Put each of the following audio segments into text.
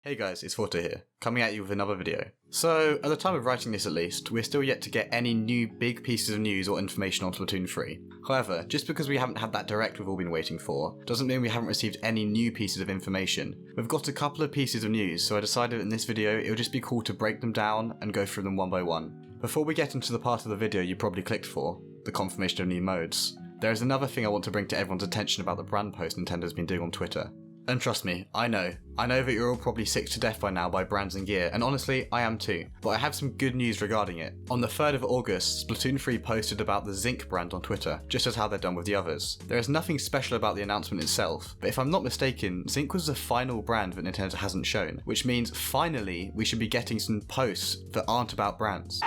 Hey guys, it's Forte here, coming at you with another video. So, at the time of writing this at least, we're still yet to get any new big pieces of news or information on Splatoon 3. However, just because we haven't had that direct we've all been waiting for, doesn't mean we haven't received any new pieces of information. We've got a couple of pieces of news, so I decided in this video it would just be cool to break them down and go through them one by one. Before we get into the part of the video you probably clicked for, the confirmation of new modes, there is another thing I want to bring to everyone's attention about the brand post Nintendo's been doing on Twitter. And trust me, I know that you're all probably sick to death by now by brands and gear, and honestly, I am too, but I have some good news regarding it. On the 3rd of August, Splatoon 3 posted about the Zinc brand on Twitter, just as how they're done with the others. There is nothing special about the announcement itself, but if I'm not mistaken, Zinc was the final brand that Nintendo hasn't shown, which means finally we should be getting some posts that aren't about brands.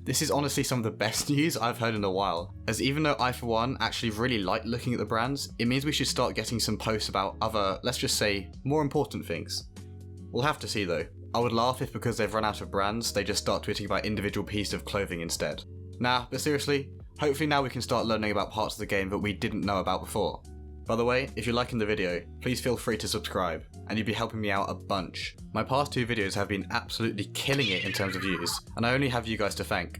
This is honestly some of the best news I've heard in a while, as even though I for one actually really like looking at the brands, it means we should start getting some posts about other, let's just say, more important things. We'll have to see though. I would laugh if because they've run out of brands, they just start tweeting about individual pieces of clothing instead. Nah, but seriously, hopefully now we can start learning about parts of the game that we didn't know about before. By the way, if you're liking the video, please feel free to subscribe, and you'd be helping me out a bunch. My past 2 videos have been absolutely killing it in terms of views, and I only have you guys to thank.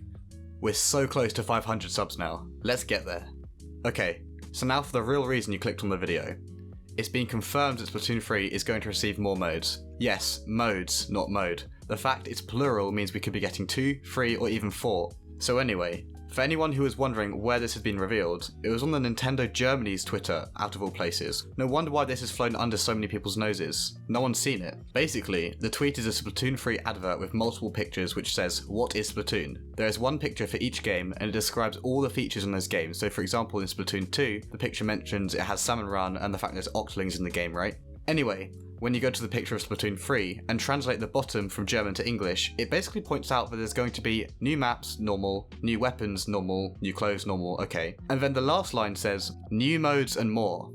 We're so close to 500 subs now, let's get there. Okay, so now for the real reason you clicked on the video. It's been confirmed that Splatoon 3 is going to receive more modes. Yes, modes, not mode. The fact it's plural means we could be getting 2, 3, or even 4. So anyway, for anyone who was wondering where this had been revealed, it was on the Nintendo Germany's Twitter, out of all places. No wonder why this has flown under so many people's noses. No one's seen it. Basically, the tweet is a Splatoon 3 advert with multiple pictures which says, "What is Splatoon?" There is one picture for each game and it describes all the features in those games. So for example, in Splatoon 2, the picture mentions it has Salmon Run and the fact there's Octolings in the game, right? Anyway, when you go to the picture of Splatoon 3 and translate the bottom from German to English, it basically points out that there's going to be new maps, normal, new weapons, normal, new clothes, normal, okay. And then the last line says, new modes and more.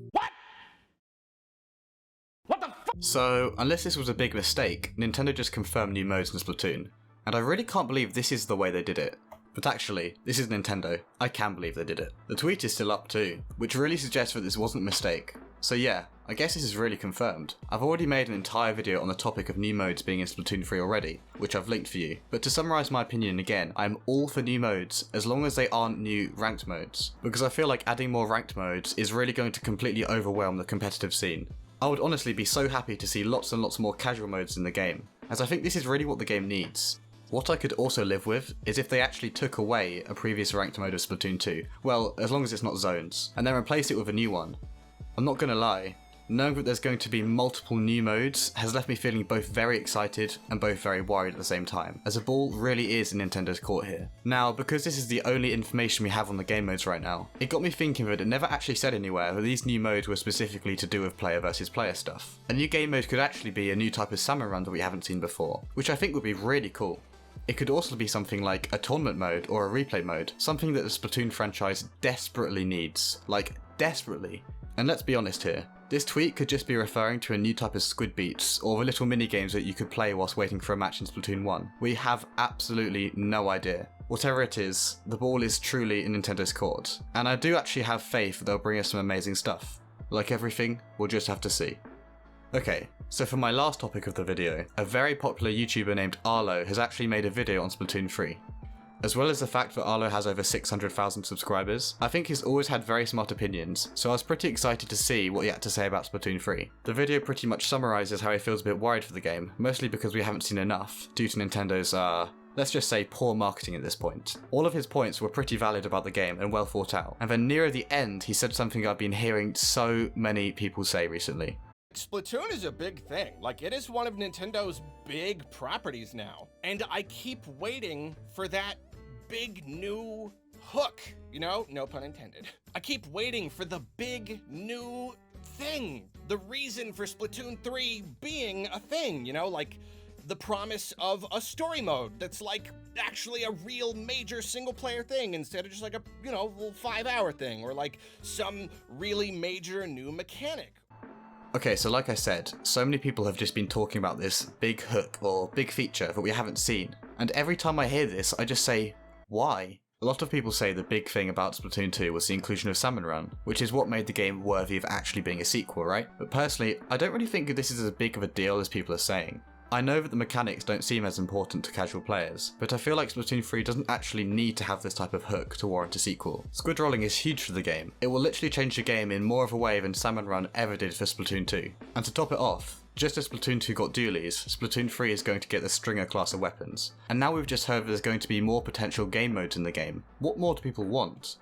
What the f? So, unless this was a big mistake, Nintendo just confirmed new modes in Splatoon. And I really can't believe this is the way they did it. But actually, this is Nintendo. I can believe they did it. The tweet is still up too, which really suggests that this wasn't a mistake. So yeah, I guess this is really confirmed. I've already made an entire video on the topic of new modes being in Splatoon 3 already, which I've linked for you. But to summarise my opinion again, I'm all for new modes, as long as they aren't new ranked modes. Because I feel like adding more ranked modes is really going to completely overwhelm the competitive scene. I would honestly be so happy to see lots and lots more casual modes in the game, as I think this is really what the game needs. What I could also live with is if they actually took away a previous ranked mode of Splatoon 2, well, as long as it's not zones, and then replace it with a new one. I'm not gonna lie, knowing that there's going to be multiple new modes has left me feeling both very excited and both very worried at the same time, as the ball really is in Nintendo's court here. Now, because this is the only information we have on the game modes right now, it got me thinking that it never actually said anywhere that these new modes were specifically to do with player versus player stuff. A new game mode could actually be a new type of Salmon Run that we haven't seen before, which I think would be really cool. It could also be something like a tournament mode or a replay mode, something that the Splatoon franchise desperately needs. Like, desperately. And let's be honest here, this tweet could just be referring to a new type of squid beats, or the little mini-games that you could play whilst waiting for a match in Splatoon 1. We have absolutely no idea. Whatever it is, the ball is truly in Nintendo's court, and I do actually have faith that they'll bring us some amazing stuff. Like everything, we'll just have to see. Okay, so for my last topic of the video, a very popular YouTuber named Arlo has actually made a video on Splatoon 3. As well as the fact that Arlo has over 600,000 subscribers, I think he's always had very smart opinions, so I was pretty excited to see what he had to say about Splatoon 3. The video pretty much summarises how he feels a bit worried for the game, mostly because we haven't seen enough, due to Nintendo's, let's just say poor marketing at this point. All of his points were pretty valid about the game and well thought out, and then nearer the end he said something I've been hearing so many people say recently. Splatoon is a big thing. Like, it is one of Nintendo's big properties now. And I keep waiting for that big new hook, you know? No pun intended. I keep waiting for the big new thing. The reason for Splatoon 3 being a thing, you know? Like, the promise of a story mode that's like actually a real major single player thing instead of just like a, you know, little 5-hour thing, or like some really major new mechanic. Okay, so like I said, so many people have just been talking about this big hook or big feature that we haven't seen, and every time I hear this I just say, why? A lot of people say the big thing about Splatoon 2 was the inclusion of Salmon Run, which is what made the game worthy of actually being a sequel, right? But personally, I don't really think this is as big of a deal as people are saying. I know that the mechanics don't seem as important to casual players, but I feel like Splatoon 3 doesn't actually need to have this type of hook to warrant a sequel. Squid rolling is huge for the game. It will literally change the game in more of a way than Salmon Run ever did for Splatoon 2. And to top it off, just as Splatoon 2 got dualies, Splatoon 3 is going to get the Stringer class of weapons. And now we've just heard there's going to be more potential game modes in the game. What more do people want?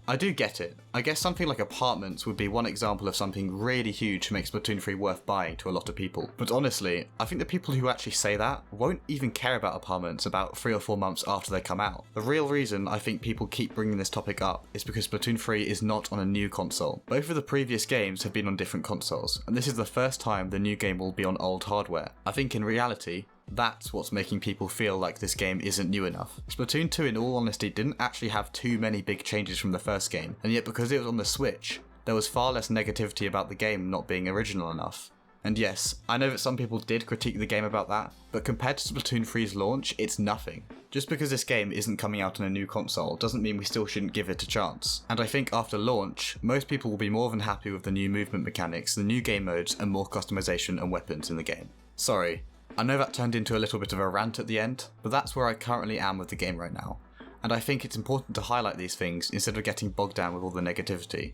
I do get it. I guess something like apartments would be one example of something really huge to make Splatoon 3 worth buying to a lot of people. But honestly, I think the people who actually say that won't even care about apartments about 3 or 4 months after they come out. The real reason I think people keep bringing this topic up is because Splatoon 3 is not on a new console. Both of the previous games have been on different consoles, and this is the first time the new game will be on old hardware. I think in reality, that's what's making people feel like this game isn't new enough. Splatoon 2 in all honesty didn't actually have too many big changes from the first game, and yet because it was on the Switch, there was far less negativity about the game not being original enough. And yes, I know that some people did critique the game about that, but compared to Splatoon 3's launch, it's nothing. Just because this game isn't coming out on a new console doesn't mean we still shouldn't give it a chance. And I think after launch, most people will be more than happy with the new movement mechanics, the new game modes, and more customization and weapons in the game. Sorry, I know that turned into a little bit of a rant at the end, but that's where I currently am with the game right now, and I think it's important to highlight these things instead of getting bogged down with all the negativity.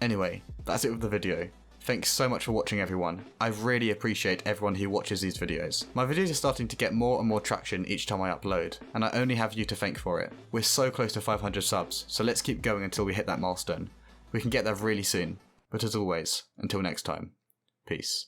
Anyway, that's it with the video. Thanks so much for watching everyone. I really appreciate everyone who watches these videos. My videos are starting to get more and more traction each time I upload, and I only have you to thank for it. We're so close to 500 subs, so let's keep going until we hit that milestone. We can get there really soon, but as always, until next time, peace.